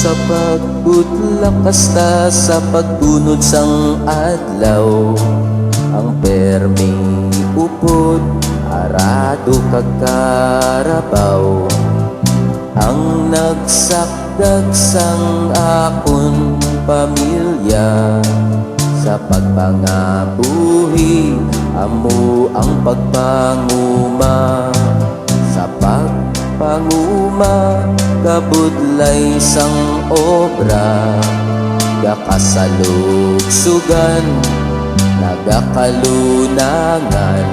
sa pagbutlang kasta sa pagbunod sang adlaw. Ang perming upod arado kagkarabaw. Ang nagsakdag sang akon pamilya sa pagpangabuhi amo ang pagpanguma. Sa pagpanguma kabudlay sang obra gakasalugsugan nagakalunangan.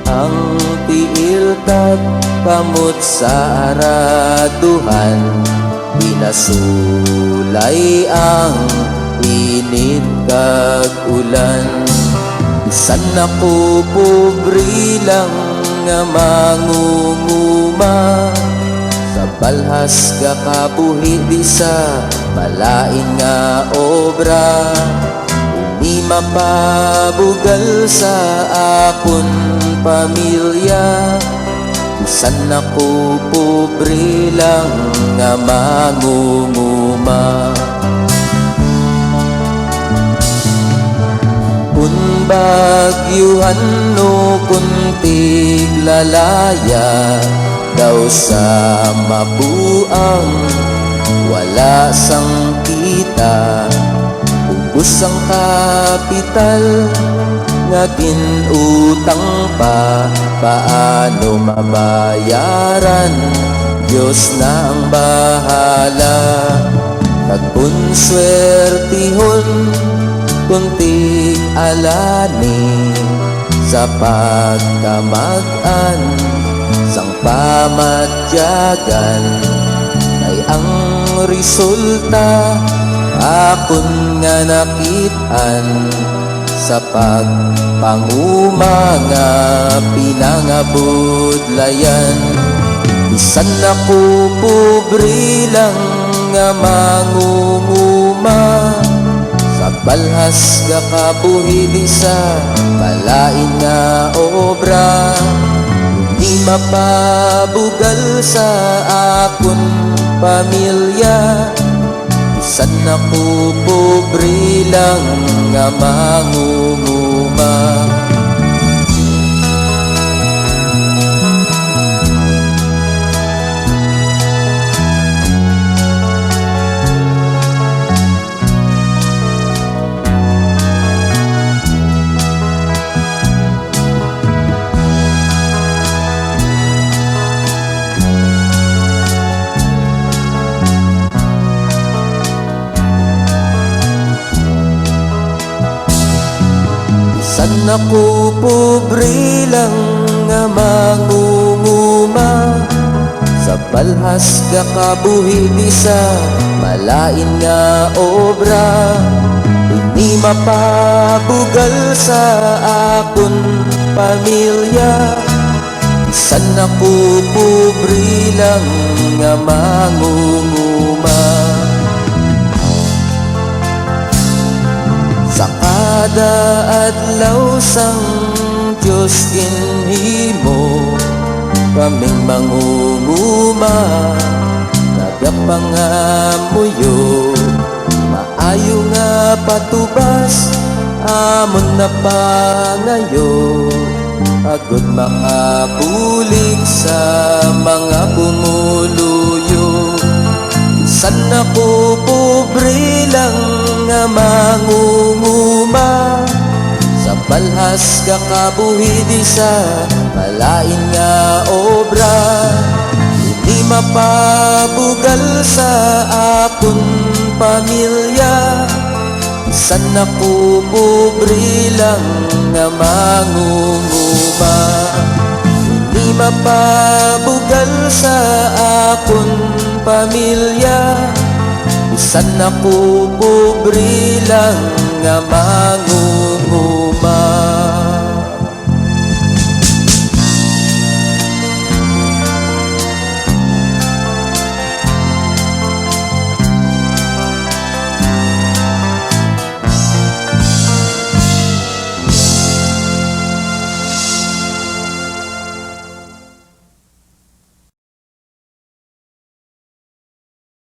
Ang tiil kat kamot sa araduhan pinasulay ang init kag ulan. Bisan ako pobre lang nga mangunguma sa balhas ga kabuhi di sa malain nga obra. Di mapabugal sa akon pamilya bisan ako pobre lang nga mangunguma. Kun bagyuhan no kuntig lalaya daw sa mabuang wala sang kita. Ubus ang kapital nga ginutang pa, paano mabayaran? Diyos na ang bahala. Nagpunswertihon kuntig alani sa pagkamagan sang pamatyagan. Ay ang resulta akon nga nakitaan sa pagpanguma nga pinangabudlayan. Bisan ako pobre lang nga mangunguma sa balhas ga kabuhi di sa malain nga obra. Di mapabugal sa akon pamilya bisan ako pobre lang nga mangunguma. Bisan ako pobre lang nga mangunguma sa balhas ga kabuhi di sa malain nga obra. Di mapabugal sa akon pamilya bisan ako pobre lang nga mangunguma. Sa kada adlaw sang Diyos ginhimo kaming mangunguma nagapangamuyo. Maayo nga patubas amon na pangayo agud makabulig sa mga bumuluyo. Bisan ako pobre lang nga mangunguma sa balhas ga kabuhi di sa malain nga obra. Di mapabugal sa akon pamilya bisan ako pobre lang nga mangunguma. Di mapabugal sa akon pamilya bisan ako pobre lang nga mangunguma.